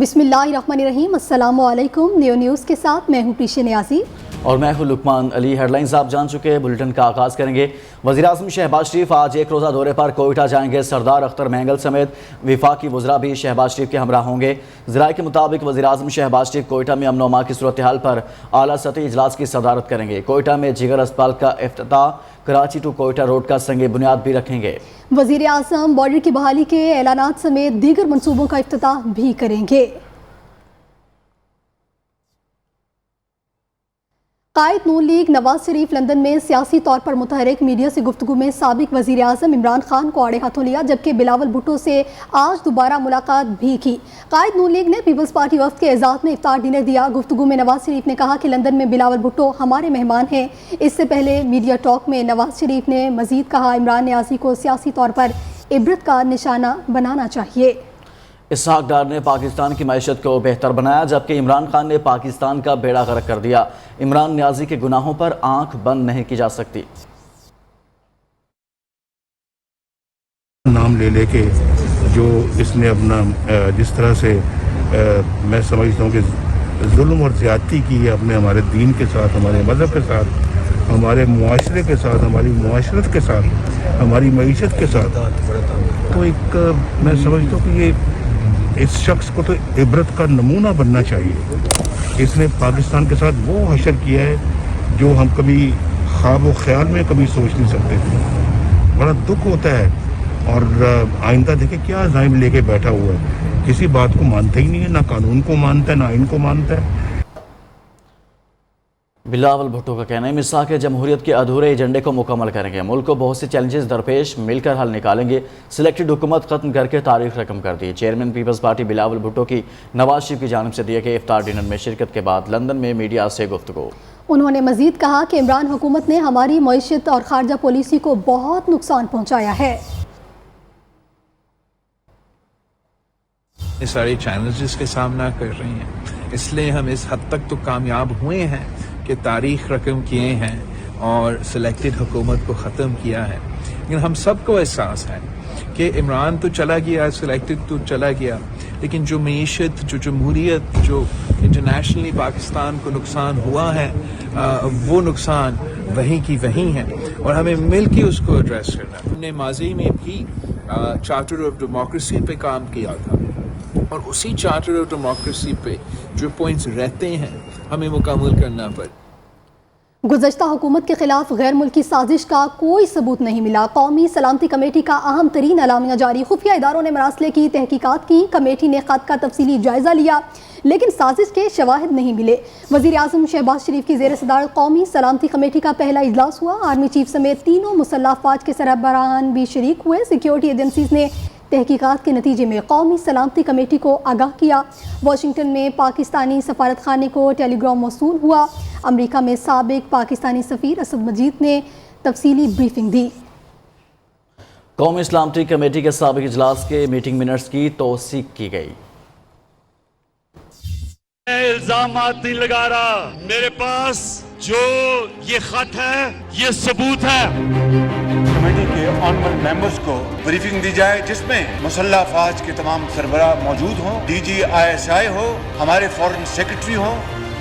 बिस्मिल्लाहिर्रहमानिर्रहीम। अस्सलाम वालेकुम। नियो न्यूज़ के साथ मैं हूँ प्रीशा नियाज़ी और मैं हूँ लुकमान अली। हेडलाइंस आप जान चुके हैं, बुलेटिन का आगाज़ करेंगे। वज़ीर-ए-आज़म शहबाज शरीफ आज एक रोज़ा दौरे पर कोयटा जाएंगे। सरदार अख्तर महंगल समेत वफाकी वज़रा भी शहबाज शरीफ के हमरा होंगे। ज़राए के मुताबिक वज़ीर-ए-आज़म शहबाज शरीफ कोयटा में अमन व की सूरत हाल पर आला सतही इजलास की सदारत करेंगे। कोयटा में जिगर अस्पताल का इफ्तिताह, कराची टू कोयटा रोड का संग बुनियाद भी रखेंगे। वज़ीर-ए-आज़म बॉर्डर की बहाली के ऐलानात समेत दीगर मनसूबों का इफ्तिताह भी करेंगे। कायद नून लीग नवाज शरीफ लंदन में सियासी तौर पर मुतहरिक। मीडिया से गुफ्तगू में साबिक वज़ीर आज़म इमरान खान को आड़े हाथों लिया, जबकि बिलावल भुट्टो से आज दोबारा मुलाकात भी की। कायद नून लीग ने पीपल्स पार्टी वफ्द के एजाज़ में इफ्तार डिनर दिया। गुफ्तगू में नवाज शरीफ ने कहा कि लंदन में बिलावल भुट्टो हमारे मेहमान हैं। इससे पहले मीडिया टॉक में नवाज शरीफ ने मजीद कहा, इमरान नियाज़ी को सियासी तौर पर इबरत का निशाना बनाना चाहिए। इसहाक डार ने पाकिस्तान की मैशत को बेहतर बनाया, जबकि इमरान खान ने पाकिस्तान का बेड़ा गर्क कर दिया। इमरान नियाज़ी के गुनाहों पर आंख बंद नहीं की जा सकती। नाम ले लेके जो इसने अपना जिस तरह से मैं समझता हूँ कि जुल्म और ज़्यादती की है अपने हमारे दीन के साथ, हमारे मज़हब के साथ, हमारे मुआशरे के साथ, हमारी मुआशरत के साथ, हमारी मईशत के साथ, तो एक मैं समझता हूँ कि ये इस शख्स को तो इबरत का नमूना बनना चाहिए। इसने पाकिस्तान के साथ वो हशर किया है जो हम कभी ख्वाब व ख्याल में कभी सोच नहीं सकते थे। बड़ा दुख होता है। और आइंदा देखे क्या ज़ाइम लेके बैठा हुआ है, किसी बात को मानता ही नहीं है, ना कानून को मानता है ना आइन को मानता है। बिलावल भुट्टो का कहना है, मिसाक के जमहूरियत के अधूरे एजेंडे को मुकम्मल करेंगे। मुल्क को बहुत से चैलेंजेस दरपेश, मिलकर हल निकालेंगे। सिलेक्टेड हुकूमत खत्म करके तारीख रकम कर दी। Chairman Peoples Party Bilawal Bhutto की नवाज शरीफ की जानिब से दिए गए इफ्तार डिनर में शिरकत के बाद लंदन में मीडिया से गुफ्तगू। उन्होंने मजीद कहा कि इमरान हुकूमत ने हमारी मईशत और खारजा पॉलिसी को बहुत नुकसान पहुँचाया है। इस सारे चैलेंजेस के सामना कर रही हैं, इसलिए हम इस हद तक तो कामयाब हुए हैं कि तारीख रकम किए हैं और सिलेक्टेड हुकूमत को ख़त्म किया है। लेकिन हम सबको एहसास है कि इमरान तो चला गया, सिलेक्टेड तो चला गया, लेकिन जो मईशत, जो जमहूरियत, जो इंटरनेशनली पाकिस्तान को नुकसान हुआ है, वो नुकसान वहीं की वहीं है और हमें मिल के उसको एड्रेस करना है। हमने माजी में भी चार्टर ऑफ डेमोक्रेसी पे काम किया था और उसी चार्टर ऑफ डेमोक्रेसी पे जो पॉइंट्स रहते हैं हमें मुकम्मल करना पड़े। गुज़श्ता हुकूमत के खिलाफ गैर मुल्की साजिश का कोई सबूत नहीं मिला। कौमी सलामती कमेटी का अहम तरीन एलामिया जारी। खुफिया इदारों ने मरासले की तहकीकात की। कमेटी ने खत का तफसीली जायजा लिया, लेकिन साजिश के शवाहिद नहीं मिले। वज़ीर आज़म शहबाज शरीफ की ज़ेर सदारत कौमी सलामती कमेटी का पहला इजलास हुआ। आर्मी चीफ समेत तीनों मुसल्लह अफ़वाज के सरबराहान भी शरीक हुए। सिक्योरिटी एजेंसीज ने तहकीकात के नतीजे में कौमी सलामती कमेटी को आगाह किया। वाशिंगटन में पाकिस्तानी सफारत खाने को टेलीग्राम मौसूल हुआ। अमरीका में साबिक पाकिस्तानी सफ़ीर असद मजीद ने तफसीली ब्रीफिंग दी। कौमी सलामती कमेटी के साबिक इजलास के मीटिंग मिनट्स की तौसीक की गई। इल्जामात नहीं लगा रहा, मेरे पास जो ये खत है ये सबूत है। कमेटी के ऑनरेबल मेंबर्स को ब्रीफिंग दी जाए जिसमें मुसल्लह अफवाज के तमाम सरबराह मौजूद हों, DG ISI हो, हमारे फॉरेन सेक्रेटरी हो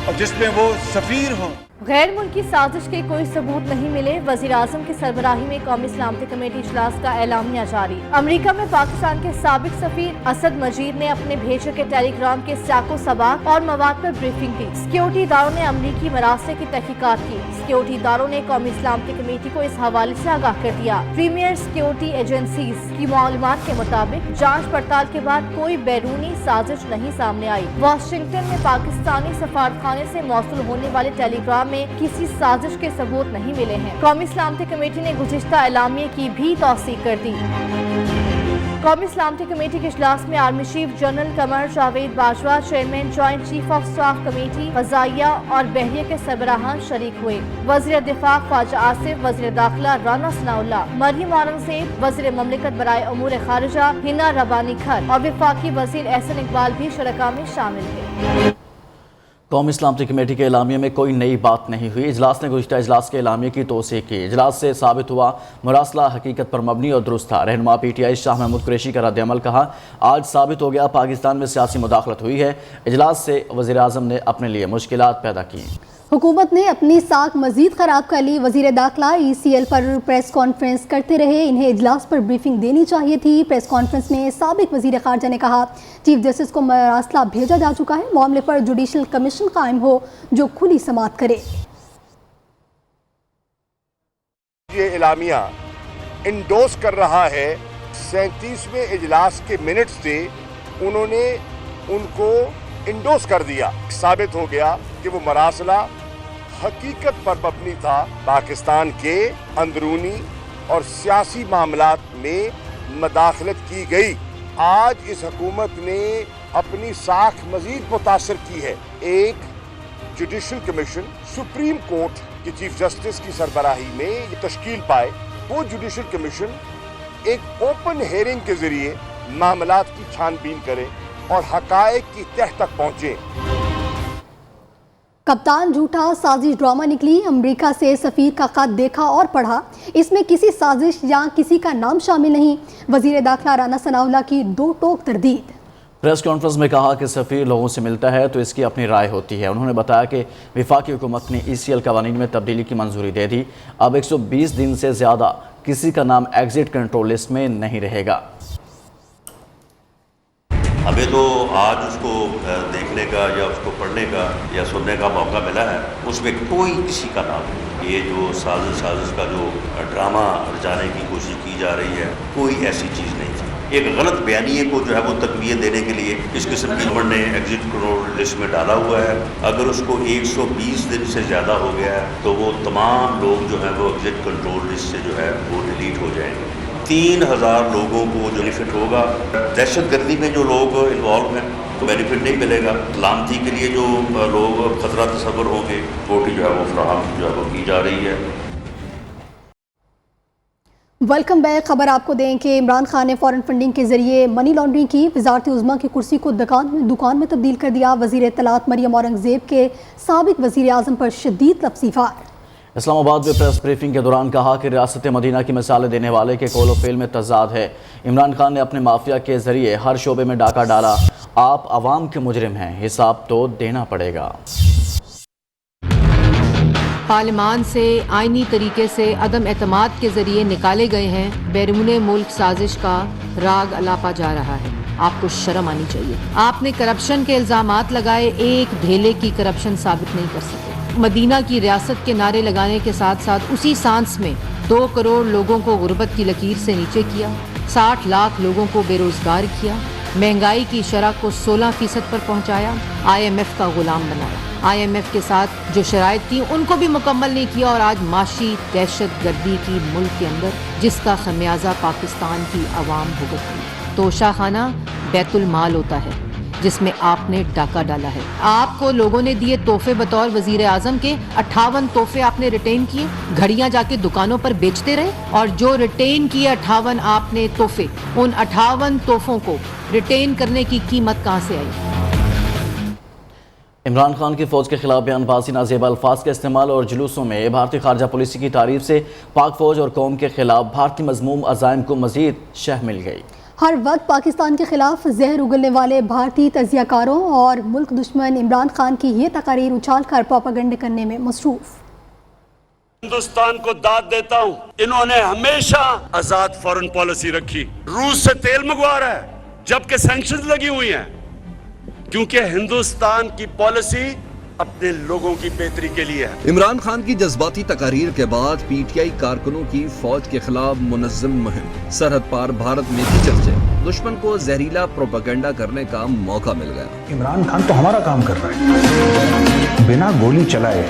और जिसमें वो सफीर हो। गैर मुल्की साजिश के कोई सबूत नहीं मिले। वज़ीर आज़म की सरबराही में कौमी सलामती कमेटी इजलास का एलामिया जारी। अमरीका में पाकिस्तान के साबिक सफीर असद मजीद ने अपने भेजे के टेलीग्राम के साको सबाक और मवाद पर ब्रीफिंग दी। सिक्योरिटी इदारों ने अमरीकी मरासले की तहकीकात की। सिक्योरिटी इदारों ने कौमी सलामती कमेटी को इस हवाले से आगाह कर दिया। प्रीमियर सिक्योरिटी एजेंसीज की मालूमात के मुताबिक जांच पड़ताल के बाद कोई बैरूनी साजिश नहीं सामने आई। वाशिंगटन में पाकिस्तानी सफारतखाने से मौसूल होने वाले टेलीग्राम में किसी साजिश के सबूत नहीं मिले हैं। कौमी सलामती कमेटी ने गुज़िश्ता एलामिया की भी तौसीक कर दी। कौमी सलामती कमेटी के इजलास में army chief general Qamar Javed Bajwa, chairman joint chief of staff committee, फजाइया और बहरिया के सरबराहान शरीक हुए। वज़ीर दिफा ख्वाजा आसिफ, वज़ीर दाखिला राना सनाउल्लाह, मरियम औरंगज़ेब, वज़ीर ममलिकत बराए अमूर खारिजा हिना रबानी खर और वफाकी वज़ीर एहसन इकबाल भी शरका में शामिल थे। قومی سلامتی کمیٹی کے اعلامیے میں کوئی نئی بات نہیں ہوئی۔ اجلاس نے گزشتہ اجلاس کے اعلامیے کی توثیق کی۔ اجلاس سے ثابت ہوا مراسلہ حقیقت پر مبنی اور درست تھا۔ رہنما P T I Shah Mahmood Qureshi کا رد عمل کہا، آج ثابت ہو گیا پاکستان میں سیاسی مداخلت ہوئی ہے۔ اجلاس سے وزیر اعظم نے اپنے لیے مشکلات پیدا کی۔ حکومت نے اپنی ساکھ مزید خراب کر لی۔ وزیر داخلہ ای سی ایل پر پریس کانفرنس کرتے رہے، انہیں اجلاس پر بریفنگ دینی چاہیے تھی۔ پریس کانفرنس میں سابق وزیر خارجہ نے کہا، چیف جسٹس کو مراسلہ بھیجا جا چکا ہے، معاملے پر جوڈیشل کمیشن قائم ہو جو کھلی سماعت کرے۔ یہ اعلامیہ انڈوس کر رہا ہے 37ویں اجلاس کے منٹس تھے، انہوں نے ان کو انڈوس کر دیا۔ ثابت ہو گیا کہ وہ مراسلہ حقیقت پر مبنی تھا، پاکستان کے اندرونی اور سیاسی معاملات میں مداخلت کی گئی۔ آج اس حکومت نے اپنی ساکھ مزید متاثر کی ہے۔ ایک جوڈیشل کمیشن سپریم کورٹ کے چیف جسٹس کی سربراہی میں تشکیل پائے، وہ جوڈیشل کمیشن ایک اوپن ہیئرنگ کے ذریعے معاملات کی چھان بین کرے اور حقائق کی تہ تک پہنچے۔ کپتان جھوٹا سازش ڈرامہ نکلی۔ امریکہ سے سفیر کا خط دیکھا اور پڑھا، اس میں کسی سازش یا کسی کا نام شامل نہیں۔ وزیر داخلہ رانا ثناء اللہ کی دو ٹوک تردید۔ پریس کانفرنس میں کہا کہ سفیر لوگوں سے ملتا ہے تو اس کی اپنی رائے ہوتی ہے۔ انہوں نے بتایا کہ وفاقی حکومت نے ای سی ایل قوانین میں تبدیلی کی منظوری دے دی، اب 120 دن سے زیادہ کسی کا نام ایگزٹ کنٹرول لسٹ میں نہیں رہے گا۔ ہمیں تو آج اس کو دیکھنے کا یا اس کو پڑھنے کا یا سننے کا موقع ملا ہے، اس میں کوئی کسی کا نام نہیں۔ یہ جو سازش کا جو ڈرامہ رچانے کی کوشش کی جا رہی ہے، کوئی ایسی چیز نہیں تھی۔ ایک غلط بیانیے کو جو ہے وہ تقویت دینے کے لیے اس قسم کی گورنمنٹ نے ایگزٹ کنٹرول لسٹ میں ڈالا ہوا ہے۔ اگر اس کو 120 دن سے زیادہ ہو گیا ہے تو وہ تمام لوگ جو ہیں وہ ایگزٹ کنٹرول لسٹ سے جو ہے وہ ڈیلیٹ ہو جائیں گے۔ 3000 لوگوں کو جو بینیفٹ ہوگا، دہشت گردی میں جو لوگ انوالو ہیں تو بینیفٹ نہیں ملے گا۔ سلامتی کے لیے جو لوگ خطرہ تصور ہوں گے سیکورٹی جو ہے وہ فراہم جو ہے وہ کی جا رہی ہے۔ Welcome back. خبر آپ کو دیں کہ عمران خان نے فارن فنڈنگ کے ذریعے منی لانڈرنگ کی، وزارت عظمیٰ کی کرسی کو دکان میں تبدیل کر دیا۔ وزیر اطلاعات مریم اورنگزیب کے سابق وزیر اعظم پر شدید لفظی وار۔ اسلام آباد میں پریس بریفنگ کے دوران کہا کہ ریاست مدینہ کی مثالیں دینے والے کے قول و فعل میں تضاد ہے۔ عمران خان نے اپنے مافیا کے ذریعے ہر شعبے میں ڈاکہ ڈالا، آپ عوام کے مجرم ہیں، حساب تو دینا پڑے گا۔ پارلیمان سے آئینی طریقے سے عدم اعتماد کے ذریعے نکالے گئے ہیں، بیرون ملک سازش کا راگ الاپا جا رہا ہے۔ آپ کو شرم آنی چاہیے۔ آپ نے کرپشن کے الزامات لگائے، ایک ڈھیلے کی کرپشن ثابت نہیں کر سکے۔ مدینہ کی ریاست کے نعرے لگانے کے ساتھ ساتھ اسی سانس میں 2 کروڑ لوگوں کو غربت کی لکیر سے نیچے کیا، 60 لاکھ لوگوں کو بے روزگار کیا، مہنگائی کی شرح کو 16% پر پہنچایا، آئی ایم ایف کا غلام بنایا۔ آئی ایم ایف کے ساتھ جو شرائط تھیں ان کو بھی مکمل نہیں کیا، اور آج معاشی دہشت گردی کی ملک کے اندر جس کا خمیازہ پاکستان کی عوام بھگت رہی ہے۔ توشہ خانہ بیت المال ہوتا ہے جس میں آپ نے ڈاکہ ڈالا ہے۔ آپ کو لوگوں نے دیے تحفے بطور وزیر اعظم کے، 58 تحفے آپ نے ریٹین کیے، گھڑیاں جا کے دکانوں پر بیچتے رہے، اور جو ریٹین کیے 58 آپ نے تحفے، ان 58 تحفوں کو ریٹین کرنے کی قیمت کہاں سے آئی؟ عمران خان کی فوج کے خلاف بیان بازی، نازیبا الفاظ کے استعمال اور جلوسوں میں بھارتی خارجہ پالیسی کی تعریف سے پاک فوج اور قوم کے خلاف بھارتی مذموم عزائم کو مزید شہ مل گئی۔ ہر وقت پاکستان کے خلاف زہر اگلنے والے بھارتی تجزیہ کاروں اور ملک دشمن عمران خان کی یہ تقاریر اچھال کر پروپیگنڈا کرنے میں مصروف۔ ہندوستان کو داد دیتا ہوں، انہوں نے ہمیشہ آزاد فارن پالیسی رکھی۔ روس سے تیل منگوا رہا ہے جبکہ سینکشنز لگی ہوئی ہیں، کیونکہ ہندوستان کی پالیسی اپنے لوگوں کی بہتری کے لیے ہے۔ عمران خان کی جذباتی تقاریر کے بعد پی ٹی آئی کارکنوں کی فوج کے خلاف منظم مہم، سرحد پار بھارت میں بھی چرچے، دشمن کو زہریلا پروپیگنڈا کرنے کا موقع مل گیا۔ عمران خان تو ہمارا کام کر رہا ہے، بنا گولی چلائے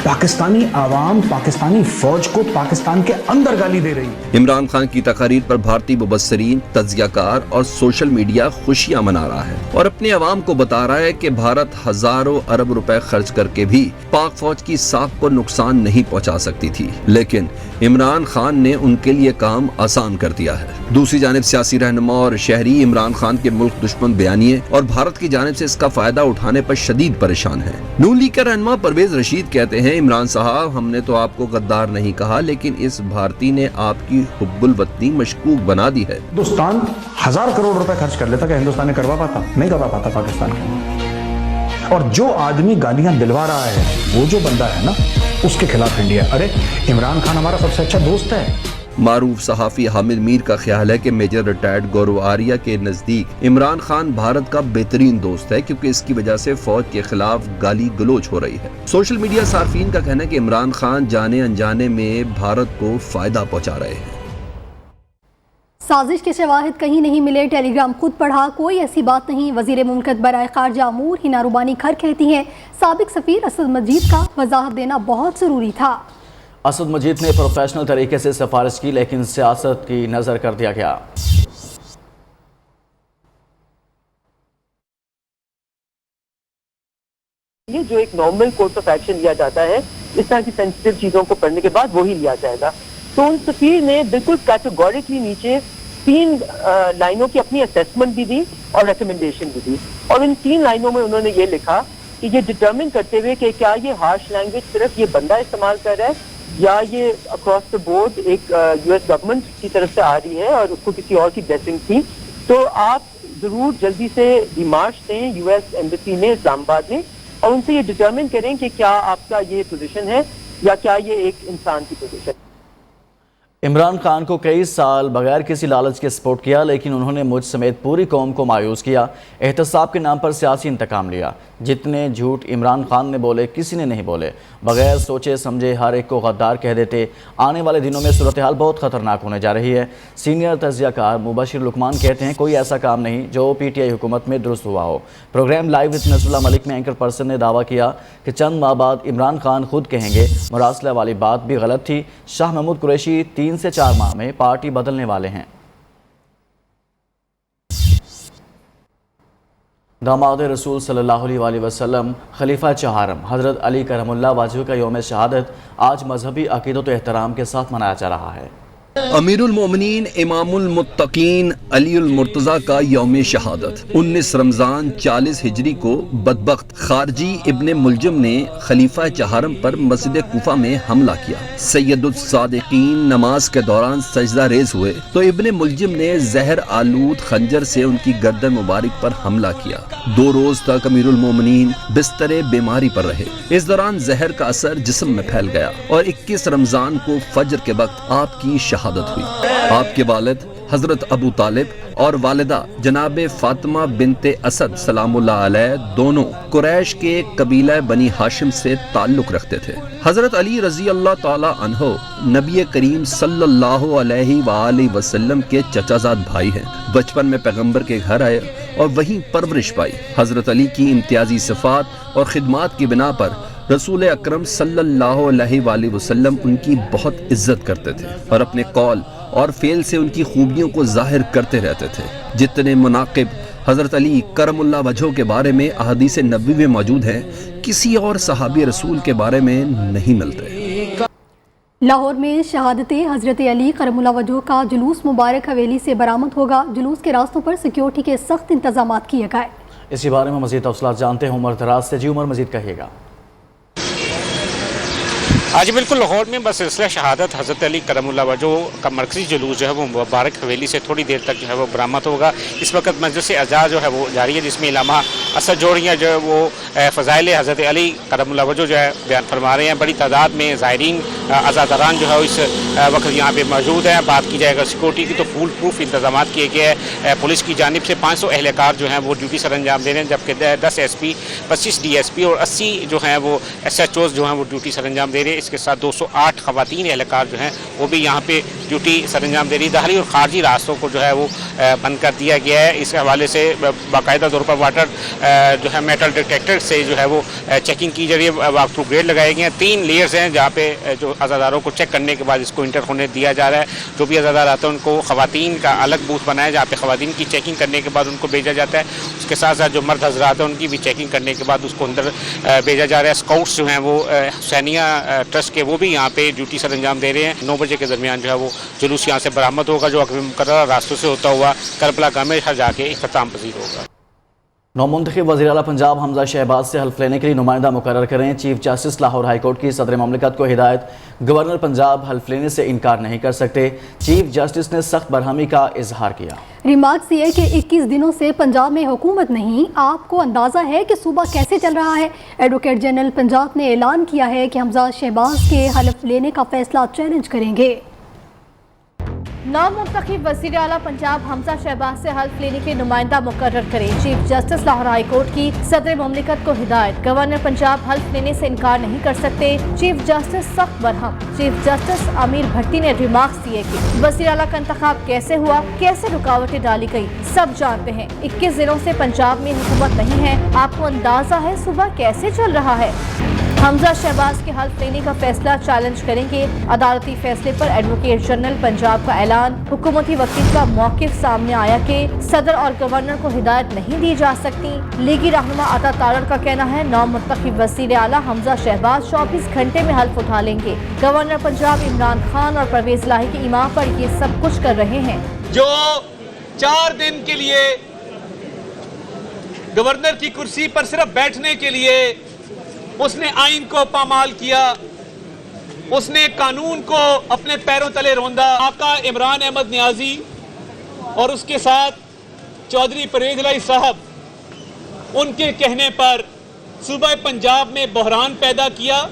पाकिस्तानी आवाम पाकिस्तानी फौज को पाकिस्तान के अंदर गाली दे रही है। इमरान खान की तकारीर पर भारतीय मुबस्सरीन, तज्जियाकार और सोशल मीडिया खुशियां मना रहा है और अपने अवाम को बता रहा है कि भारत हजारों अरब रुपए खर्च करके भी पाक फौज की साख को नुकसान नहीं पहुंचा सकती थी, लेकिन इमरान खान ने उनके लिए काम आसान कर दिया है। दूसरी जानिब सियासी रहनुमा और शहरी इमरान खान के मुल्क दुश्मन बयानिए और भारत की जानिब से इसका फायदा उठाने पर शदीद परेशान है। नून लीग के रहनुमा परवेज रशीद कहते हैं, इमरान साहब, हमने तो आपको गद्दार नहीं कहा, लेकिन इस भारतीय ने आपकी हुब्बुल वतनी मशकूक बना दी है। हिंदुस्तान 1000 करोड़ रुपए खर्च कर लेता, क्या हिंदुस्तान ने करवा पाता? नहीं करवा पाता पाकिस्तान के। और जो आदमी गालियां दिलवा रहा है, वो जो बंदा है ना, उसके खिलाफ इंडिया। अरे इमरान खान हमारा सबसे अच्छा दोस्त है। मारूफ सहाफ़ी हामिद मीर का ख्याल है कि मेजर रिटायर्ड गौरव आर्या के नज़दीक इमरान खान भारत का बेहतरीन दोस्त है, क्योंकि इसकी वजह से फौज के खिलाफ गाली गलोच हो रही है। सोशल मीडिया सार्फिन का कहना है कि इमरान खान जाने अनजाने में भारत को फायदा पहुंचा रहे हैं। साजिश के शवाहिद कहीं नहीं मिले, टेलीग्राम खुद पढ़ा, कोई ऐसी बात नहीं। वजीर मुमलकत बराए खारजा अमूर हिना रुबानी खर कहती हैं, साबिक सफीर असद मजीद का वजाहत देना बहुत ज़रूरी था। असद मजीद ने प्रोफेशनल तरीके से सिफारिश की, लेकिन सियासत की नज़र कर दिया गया। ये जो एक नॉर्मल कोर्स ऑफ एक्शन लिया जाता है, इस तरह की सेंसिटिव चीज़ों को पढ़ने के बाद वही लिया जाएगा। तो उन सफीर ने बिल्कुल कैटेगोरिकली नीचे 3 लाइनों की अपनी असेसमेंट भी दी और रिकमेंडेशन भी दी, और इन 3 लाइनों में उन्होंने ये लिखा कि ये डिटर्मिन करते हुए कि क्या ये हार्श लैंग्वेज सिर्फ ये बंदा इस्तेमाल कर रहा है या ये अक्रॉस द बोर्ड एक यूएस गवर्नमेंट की तरफ से आ रही है और उसको किसी और की ब्लेसिंग थी, तो आप जरूर जल्दी से डिमार्च दें यूएस एम्बेसी में इस्लामाबाद में और उनसे ये डिटर्मिन करें कि क्या आपका ये पोजीशन है या क्या ये एक इंसान की पोजीशन है। इमरान खान को कई साल बगैर किसी लालच के सपोर्ट किया, लेकिन उन्होंने मुझ समेत पूरी कौम को मायूस किया। एहतसाब के नाम पर सियासी इंतकाम लिया। जितने झूठ इमरान खान ने बोले किसी ने नहीं बोले। बगैर सोचे समझे हर एक को गद्दार कह देते। आने वाले दिनों में सूरत हाल बहुत ख़तरनाक होने जा रही है। सीनियर तज्जियाकार मुबशिर लुकमान कहते हैं, कोई ऐसा काम नहीं जो PTI हुकूमत में दुरुस्त हुआ हो। Program live with Nasrullah Malik में एंकर पर्सन ने दावा किया कि चंद माह बाद इमरान खान खुद कहेंगे मुरासला वाली बात भी गलत थी। शाह महमूद कुरैशी 3 से 4 माह में पार्टी बदलने वाले हैं। दामाद रसूल सल्लल्लाहु अलैहि वसल्लम खलीफा चहारम हज़रत अली करमुल्लाह वजह का यौम शहादत आज मजहबी अक़ीदत व एहतराम के साथ मनाया जा रहा है। अमीरुल मोमिनीन इमामुल मुत्तकीन अलीउल मुर्तज़ा का यौम शहादत 19 रमज़ान 40 हिजरी को बदबख्त खारजी इब्ने मुलजम ने खलीफा चहारम पर मस्जिद कुफा में हमला किया। सैयदुस सादिकीन नमाज के दौरान सजदा रेज हुए तो इब्ने मुलजम ने जहर आलूद खंजर से उनकी गर्दन मुबारक पर हमला किया। 2 रोज तक अमीरुल मोमिनीन बिस्तरे बीमारी पर रहे। इस दौरान जहर का असर जिस्म में फैल गया और 21 रमज़ान को फजर के वक्त आपकी शहादत हुई। आपके वालिद हजरत अबू तालिब और वालिदा जनाब फातिमा बिनते असद सलामुल्लाह अलैह दोनों कुरैश के कबीला बनी हाशिम से ताल्लुक रखते थे। हजरत अली रजी अल्लाह ताला अन्हो नबी करीम सल्लल्लाहु अलैहि वालैहि वसल्लम के चचाजाद भाई हैं। बचपन में पैगंबर के घर आए और वहीं परवरिश पाई। हजरत अली की इम्तियाजी सिफात और खिदमात की बिना पर रसूल अकरम सल्लल्लाहु अलैहि वसल्लम उनकी बहुत इज्जत करते थे और अपने कौल और फेल से उनकी खूबियों को जाहिर करते रहते थे। जितने मुनाकिब हजरत अली करमुल्लाह वजह के बारे में अहादीस नबवी में मौजूद हैं, किसी और सहाबी रसूल के बारे में नहीं मिलते। लाहौर में शहादत हजरत अली करमुल्लाह वजह का जुलूस मुबारक हवेली से बरामद होगा। जुलूस के रास्तों पर सिक्योरिटी के सख्त इंतजाम किए गए। इसी बारे में मजीद तफसीलात जानते हैं उमर दराज से। जी उमर, मजीद कहिएगा। आज बिल्कुल लाहौर में बस सिलसिला शहादत हज़रत अली करमुल्लाह वजह का मरकज़ी जुलूस जो है वो मुबारक हवेली से थोड़ी देर तक जो है वो बरामद होगा। इस वक्त मजलिस अज़ा जो है वो जारी है, जिसमें इलामा असद जोड़ियाँ जो है वो फ़ज़ाइल हज़रत अली करमुल्लाह वजह जो है बयान फरमा रहे हैं। बड़ी तादाद में ज़ायरीन अज़ादारान जो है इस वक्त यहाँ पर मौजूद हैं। बात की जाएगा सिक्योरिटी की तो फुल प्रूफ इंतजाम किए गए हैं। पुलिस की जानिब से 500 एहलकार जो हैं वो ड्यूटी सर अंजाम दे रहे हैं, जबकि 10 SP 25 DSP और 80 जो हैं वो SHOs जो हैं वो ड्यूटी सर अंजाम दे रहे हैं। इसके साथ 208 ख़वातीन एहलकार जो हैं वो भी यहाँ पे ड्यूटी सर अंजाम दे रही है। दाखिली और खारजी रास्तों को जो है वो बंद कर दिया गया है। इस हवाले से बाकायदा तौर पर वाटर जो है मेटल डिटेक्टर से जो है वो चेकिंग की जा रही है। वॉक थ्रू ग्रेड लगाए गए हैं। 3 लेयर्स हैं जहाँ पे जो अज़ादारों को चेक करने के बाद इसको इंटर होने दिया जा रहा है। जो भी अज़ादार आते हैं उनको ख़वातीन का अलग बूथ बनाया जहाँ पे ख़वातीन की चेकिंग करने के बाद उनको भेजा जाता है। उसके साथ साथ जो मर्द हज़रात हैं उनकी भी चेकिंग करने के बाद उसको अंदर भेजा जा रहा है। स्काउट्स जो हैं वो हुसैनिया ट्रस्ट के वो भी यहाँ पे ड्यूटी सर अंजाम दे रहे हैं। 9 बजे के दरमियान जो है वो जुलूस यहाँ से बरामद होगा जो मुकर्रर रास्तों से होता हुआ करबला गाह में जाके इख्तिताम पजीर होगा। नौमुंतखब वज़ीर आला पंजाब हमजा शहबाज से हल्फ लेने के लिए नुमाइंदा मुकर्रर करें। Chief justice Lahore high court की सदर ममलिकत को हिदायत। गवर्नर पंजाब हल्फ लेने से इनकार नहीं कर सकते। चीफ जस्टिस ने सख्त बरहमी का इजहार किया। रिमार्क्स ये कि 21 दिनों से पंजाब में हुकूमत नहीं, आपको अंदाज़ा है कि सूबा कैसे चल रहा है। एडवोकेट जनरल पंजाब ने ऐलान किया है कि हमजा शहबाज के हल्फ लेने का फैसला चैलेंज करेंगे। नामुंतखब वज़ीर आला पंजाब हमजा शहबाज से हल्फ लेने के नुमाइंदा मुकर्रर करें। Chief justice Lahore high court की सदर ममलिकत को हिदायत। गवर्नर पंजाब हल्फ लेने से इनकार नहीं कर सकते। चीफ जस्टिस सख्त बरहम। चीफ जस्टिस अमीर भट्टी ने रिमार्क्स दिए कि वज़ीर आला का इंतखाब कैसे हुआ, कैसे रुकावटें डाली गई, सब जानते हैं। 21 दिनों से पंजाब में हुकूमत नहीं है, आपको अंदाजा है सुबह कैसे चल रहा है। हमजा शहबाज के हल्फ लेने का फैसला चैलेंज करेंगे। अदालती फैसले पर एडवोकेट जनरल पंजाब का ऐलान। हुकूमती वकील का मौक़िफ़ सामने आया कि सदर और गवर्नर को हिदायत नहीं दी जा सकती। लीगी रहनुमा अता तारड़ का कहना है नामुंतखब वज़ीर आला हमजा शहबाज 24 घंटे में हल्फ उठा लेंगे। गवर्नर पंजाब इमरान खान और परवेज़ इलाही की इमाम पर ये सब कुछ कर रहे हैं। जो 4 दिन के लिए गवर्नर की कुर्सी पर सिर्फ बैठने के लिए उसने आइन को पामाल किया, उसने कानून को अपने पैरों तले रौंदा। आका इमरान अहमद नियाजी और उसके साथ चौधरी परवेज़ इलाही साहब, उनके कहने पर सूबा पंजाब में बहरान पैदा किया।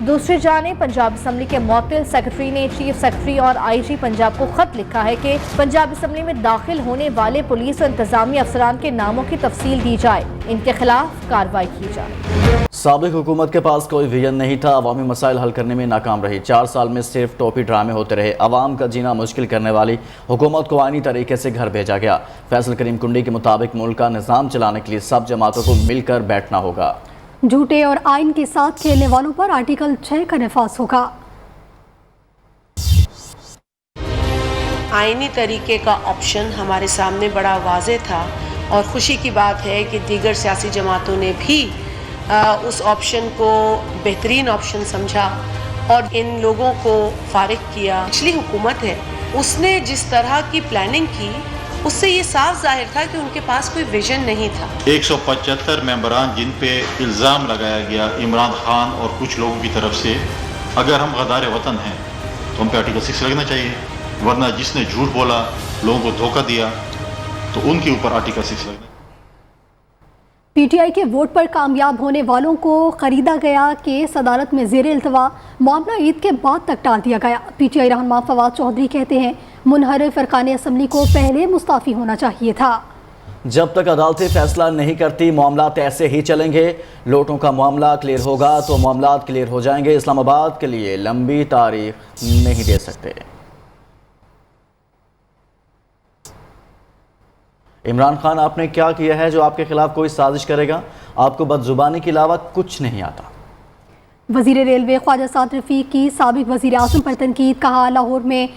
दूसरी जानिब पंजाब असम्बली के मुअत्तिल सेक्रेटरी ने चीफ सेक्रेटरी और IG पंजाब को खत लिखा है कि पंजाब असम्बली में दाखिल होने वाले पुलिस और इंतजामी अफसरान के नामों की तफसील दी जाए, इनके खिलाफ कार्रवाई की जाए। साबिक हुकूमत के पास कोई विजन नहीं था, अवामी मसाइल हल करने में नाकाम रही। 4 साल में सिर्फ टोपी ड्रामे होते रहे। अवाम का जीना मुश्किल करने वाली हुकूमत को आईनी तरीके से घर भेजा गया। फैसल करीम कुंडी के मुताबिक मुल्क का निज़ाम चलाने के लिए सब जमातों को मिलकर बैठना होगा। झूठे और आइन के साथ खेलने वालों पर आर्टिकल 6 का नफाज होगा। आइनी तरीके का ऑप्शन हमारे सामने बड़ा वाज़ेह था और ख़ुशी की बात है कि दीगर सियासी जमातों ने भी उस ऑप्शन को बेहतरीन ऑप्शन समझा और इन लोगों को फारिग किया। पिछली हुकूमत है, उसने जिस तरह की प्लानिंग की उससे ये साफ जाहिर था कि उनके पास कोई विजन नहीं था। 175 मेंबरान जिन पे इल्ज़ाम लगाया गया इमरान खान और कुछ लोगों की तरफ से, अगर हम गद्दार वतन हैं तो हम पे आर्टिकल 6 लगना चाहिए, वरना जिसने झूठ बोला, लोगों को धोखा दिया, तो उनके ऊपर आर्टिकल 6 लगना। PTI के वोट पर कामयाब होने वालों को खरीदा गया केस अदालत में ज़ेर इल्तवा, मामला ईद के बाद तक टाल दिया गया। PTI रहनुमा फवाद चौधरी कहते हैं मुनहरिफ अरकान असम्बली को पहले मुस्ताफ़ी होना चाहिए था। जब तक अदालतें फैसला नहीं करती मामला ऐसे ही चलेंगे। लोटों का मामला क्लियर होगा तो मामला क्लियर हो जाएंगे। इस्लामाबाद के लिए लंबी तारीख नहीं दे सकते। इमरान खान, आपने क्या किया है जो आपके खिलाफ कोई साजिश करेगा? आपको बदजुबानी के अलावा कुछ नहीं आता। वज़ीर रेलवे ख्वाजा साद रफ़ीक की साबिक वज़ीर आज़म पर तनकीद। कहा लाहौर में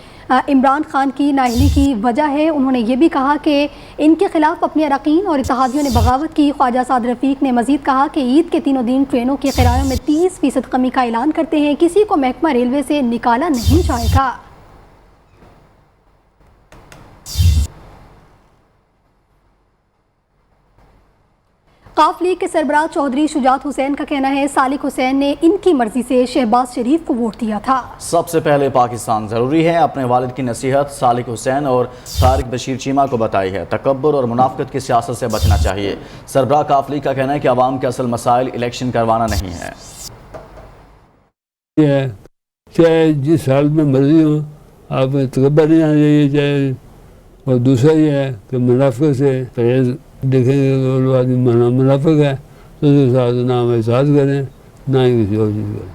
इमरान खान की नाअहली की वजह है। उन्होंने ये भी कहा कि इनके खिलाफ अपने अरकान और इत्तेहादियों ने बगावत की। ख्वाजा साद रफ़ीक ने मज़ीद कहा कि ईद के तीनों दिन ट्रेनों के किरायों में 30% कमी का ऐलान करते हैं, किसी को महकमा रेलवे से निकाला नहीं जाएगा। काफ लीग के सरबराह चौधरी शुजात हुसैन का कहना है सालिक हुसैन ने इनकी मर्जी से शहबाज शरीफ को वोट दिया था। सबसे पहले पाकिस्तान ज़रूरी है। अपने वालिद की नसीहत सालिक हुसैन और तारिक बशीर चीमा को बताई है। तकब्बुर और मुनाफिकत की सियासत से बचना चाहिए। सरबराह काफ लीग का कहना है कि आवाम के असल मसाइल इलेक्शन करवाना नहीं है। चाहे जिस साल में मर्जी हो, आप तकब्बुर नहीं आना चाहिए। चाहे और दूसरा ये है कि मुनाफिकत से परहेज देखेंगे तो आदमी मुनाफिक है तो उसके साथ ना हम एहसास करें ना ही किसी और चीज़ करें।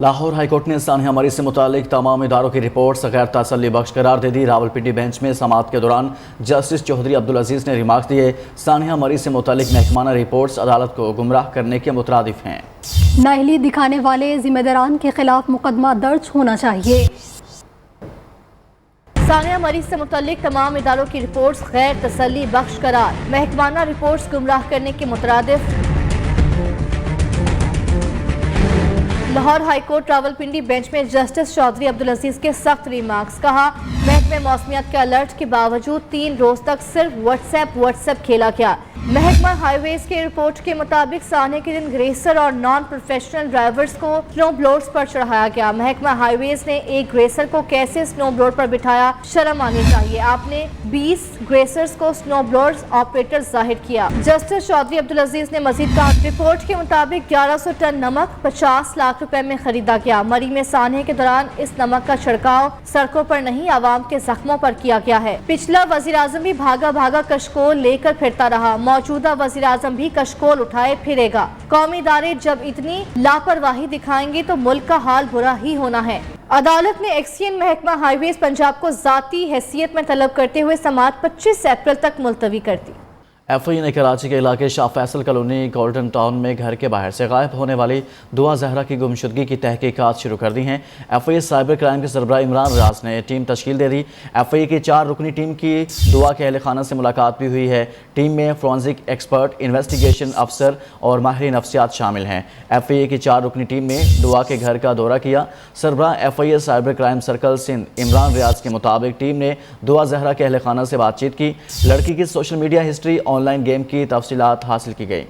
لاہور ہائی کورٹ نے ثانیہ مری سے متعلق تمام اداروں کی رپورٹس غیر تسلی بخش قرار دے دی۔ راولپنڈی بینچ میں سماعت کے دوران جسٹس چودھری عبدالعزیز نے ریمارکس دیے، ثانیہ مری سے متعلق محکمانہ رپورٹس عدالت کو گمراہ کرنے کے مترادف ہیں۔ نااہلی دکھانے والے ذمہ داران کے خلاف مقدمہ درج ہونا چاہیے۔ ثانیہ مری سے متعلق تمام اداروں کی رپورٹس غیر تسلی بخش قرار، محکمانہ رپورٹس گمراہ کرنے کے مترادف۔ Lahore high court Rawalpindi bench میں جسٹس چودھری عبدالعزیز کے سخت ریمارکس، کہا محکمہ موسمیات کے الرٹ کے باوجود 3 روز تک صرف واٹس ایپ کھیلا گیا۔ محکمہ ہائی ویز کے رپورٹ کے مطابق ثانیہ کے دن گریسر اور نان پروفیشنل ڈرائیورز کو سنو بلورز پر چڑھایا گیا۔ محکمہ ہائی ویز نے ایک گریسر کو کیسے سنو بلور پر بٹھایا، شرم آنی چاہیے۔ آپ نے 20 گریسرز کو سنو بلورز آپریٹر ظاہر کیا۔ جسٹس چودھری عبدالعزیز نے مزید کہا رپورٹ کے مطابق 1100 ٹن نمک 50 لاکھ روپے میں خریدا گیا۔ مری میں ثانیہ کے دوران اس نمک کا چھڑکاؤ سڑکوں پر نہیں، عوام کے زخموں پر کیا گیا ہے۔ پچھلا وزیراعظم بھی بھاگا کشکول لے کر پھرتا رہا، موجودہ وزیراعظم بھی کشکول اٹھائے پھرے گا۔ قومی ادارے جب اتنی لاپرواہی دکھائیں گے تو ملک کا حال برا ہی ہونا ہے۔ عدالت نے ایکسین محکمہ ہائی ویز پنجاب کو ذاتی حیثیت میں طلب کرتے ہوئے سماعت 25 اپریل تک ملتوی کر دی۔ ایف آئی اے نے کراچی کے علاقے شاہ فیصل کالونی گولڈن ٹاؤن میں گھر کے باہر سے غائب ہونے والی دعا زہرا کی گمشدگی کی تحقیقات شروع کر دی ہیں۔ F I A cyber crime کے سربراہ عمران ریاض نے ٹیم تشکیل دے دی۔ ایف آئی اے کی 4 رکنی ٹیم کی دعا کے اہل خانہ سے ملاقات بھی ہوئی ہے۔ ٹیم میں فورنزک ایکسپرٹ، انویسٹیگیشن افسر اور ماہر نفسیات شامل ہیں۔ ایف آئی اے کی 4 رکنی ٹیم نے دعا کے گھر کا دورہ کیا۔ سربراہ F I A cyber crime circle Sindh Imran Riaz کے مطابق ٹیم نے دعا زہرا کے اہل خانہ سے بات چیت کی۔ لڑکی کی social media history, on line game کی تفصیلات حاصل کی گئی۔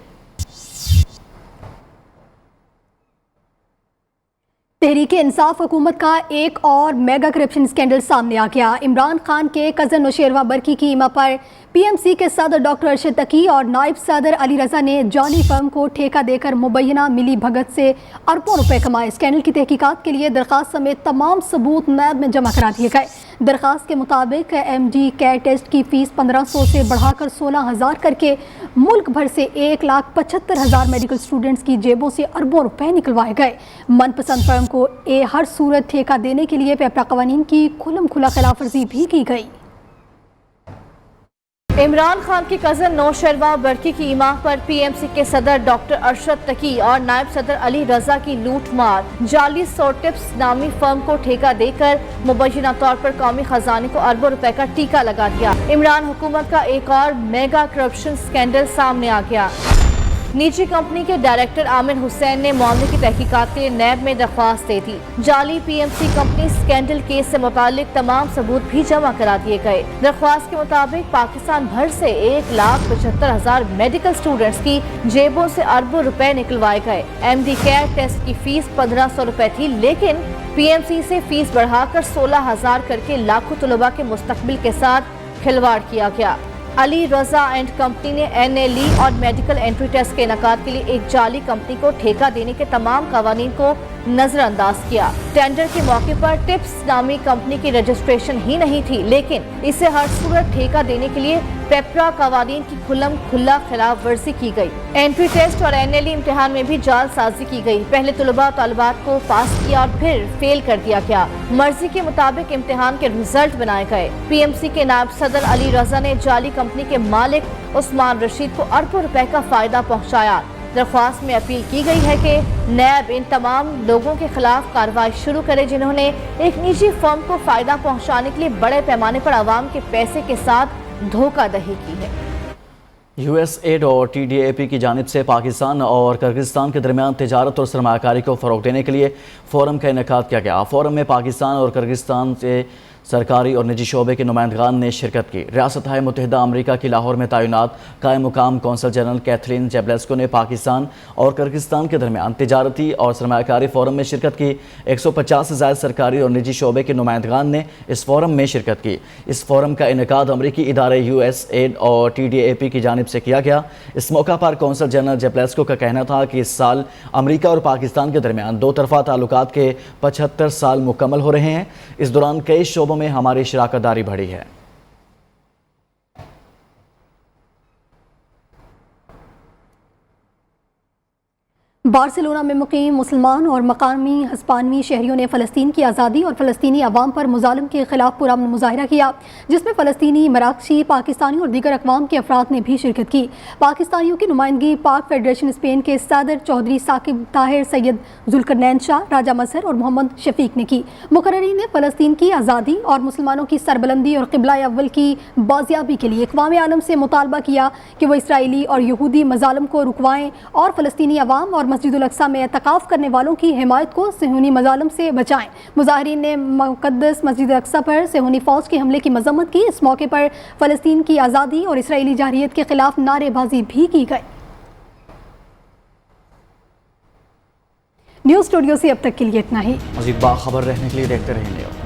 تحریک انصاف حکومت کا ایک اور میگا کرپشن سکینڈل سامنے آ گیا۔ عمران خان کے کزن نوشیروہ برقی کی ایما پر پی ایم سی کے صدر ڈاکٹر ارشد تقی اور نائب صدر علی رضا نے جعلی فرم کو ٹھیکہ دے کر مبینہ ملی بھگت سے اربوں روپے کمائے۔ اسکینڈل کی تحقیقات کے لیے درخواست سمیت تمام ثبوت نیب میں جمع کرا دیے گئے۔ درخواست کے مطابق ایم ڈی کیئر ٹیسٹ کی فیس 1500 سے بڑھا کر 16,000 کر کے ملک بھر سے 1,75,000 میڈیکل اسٹوڈنٹس کی جیبوں سے اربوں روپے نکلوائے گئے۔ من پسند فرم کو ہر صورت ٹھیکہ دینے کے لیے پیپرا قوانین کی کھلم کھلا خلاف ورزی بھی کی گئی۔ عمران خان کی کزن نوشیروہ برقی کی ایما پر پی ایم سی کے صدر ڈاکٹر ارشد تقی اور نائب صدر علی رضا کی لوٹ مار، جعلی سوٹپس نامی فرم کو ٹھیکہ دے کر مبینہ طور پر قومی خزانے کو اربوں روپے کا ٹیکہ لگا دیا۔ عمران حکومت کا ایک اور میگا کرپشن سکینڈل سامنے آ گیا۔ نجی کمپنی کے ڈائریکٹر عامر حسین نے معاملے کی تحقیقات کے لیے نیب میں درخواست دے دی۔ جعلی P M C company scandal case سے متعلق تمام ثبوت بھی جمع کرا دیے گئے۔ درخواست کے مطابق پاکستان بھر سے 1,75,000 میڈیکل اسٹوڈنٹس کی جیبوں سے اربوں روپے نکلوائے گئے۔ ایم ڈی کیئر ٹیسٹ کی فیس 1,500 روپے تھی، لیکن پی ایم سی سے فیس بڑھا کر 16,000 کر کے لاکھوں طلباء کے مستقبل کے ساتھ کھلواڑ کیا گیا۔ علی رضا اینڈ کمپنی نے این ایل ای اور میڈیکل انٹری ٹیسٹ کے انعقاد کے لیے ایک جعلی کمپنی کو ٹھیکہ دینے کے تمام قوانین کو نظر انداز کیا۔ ٹینڈر کے موقع پر ٹپس نامی کمپنی کی رجسٹریشن ہی نہیں تھی، لیکن اسے ہر صورت ٹھیکہ دینے کے لیے پیپرا قوانین کی کھلم کھلا خلاف ورزی کی گئی۔ انٹری ٹیسٹ اور این ایل ای امتحان میں بھی جعل سازی کی گئی۔ پہلے طلباء طالبات کو پاس کیا اور پھر فیل کر دیا گیا۔ مرضی کے مطابق امتحان کے رزلٹ بنائے گئے۔ پی ایم سی کے نائب صدر علی رضا نے جعلی کمپنی کے مالک عثمان رشید کو اربوں روپے کا فائدہ پہنچایا۔ درخواست میں اپیل کی گئی ہے کہ نیب ان تمام لوگوں کے خلاف کارروائی شروع کرے جنہوں نے ایک نجی فرم کو فائدہ پہنچانے کے لیے بڑے پیمانے پر عوام کے پیسے کے ساتھ دھوکہ دہی کی ہے۔ یو ایس ایڈ اور ٹی ڈی اے پی کی جانب سے پاکستان اور کرغزستان کے درمیان تجارت اور سرمایہ کاری کو فروغ دینے کے لیے فورم کا انعقاد کیا گیا۔ فورم میں پاکستان اور کرغزستان سے سرکاری اور نجی شعبے کے نمائندگان نے شرکت کی۔ ریاستہائے متحدہ امریکہ کی لاہور میں تعینات قائم مقام کونسل جنرل کیتھرین جیبلیسکو نے پاکستان اور کرغزستان کے درمیان تجارتی اور سرمایہ کاری فورم میں شرکت کی۔ 150 سے زائد سرکاری اور نجی شعبے کے نمائندگان نے اس فورم میں شرکت کی۔ اس فورم کا انعقاد امریکی ادارے یو ایس ایڈ اور ٹی ڈی اے پی کی جانب سے کیا گیا۔ اس موقع پر کونسل جنرل جیبلیسکو کا کہنا تھا کہ اس سال امریکہ اور پاکستان کے درمیان دو طرفہ تعلقات کے 75 سال مکمل ہو رہے ہیں۔ اس دوران کئی شعبوں میں ہماری شراکت داری بڑھی ہے۔ بارسلونا میں مقیم مسلمان اور مقامی ہسپانوی شہریوں نے فلسطین کی آزادی اور فلسطینی عوام پر مظالم کے خلاف پرامن مظاہرہ کیا، جس میں فلسطینی، مراکشی، پاکستانی اور دیگر اقوام کے افراد نے بھی شرکت کی۔ پاکستانیوں کی نمائندگی پاک فیڈریشن اسپین کے صدر چودھری ثاقب طاہر، سید ذوالقرنین شاہ، راجہ مظہر اور محمد شفیق نے کی۔ مقررین نے فلسطین کی آزادی اور مسلمانوں کی سربلندی اور قبلہ اول کی بازیابی کے لیے اقوام عالم سے مطالبہ کیا کہ وہ اسرائیلی اور یہودی مظالم کو رکوائیں اور فلسطینی عوام اور مسجد الاقصیٰ میں اعتکاف کرنے والوں کی حمایت کو صہیونی مظالم سے بچائیں۔ مظاہرین نے مقدس مسجد الاقصیٰ پر صہیونی فوج کے حملے کی مذمت کی۔ اس موقع پر فلسطین کی آزادی اور اسرائیلی جارحیت کے خلاف نعرے بازی بھی کی گئی۔ نیوز اسٹوڈیو سے اب تک کے لیے اتنا ہی۔ مزید باخبر رہنے کے لیے دیکھتے رہیں۔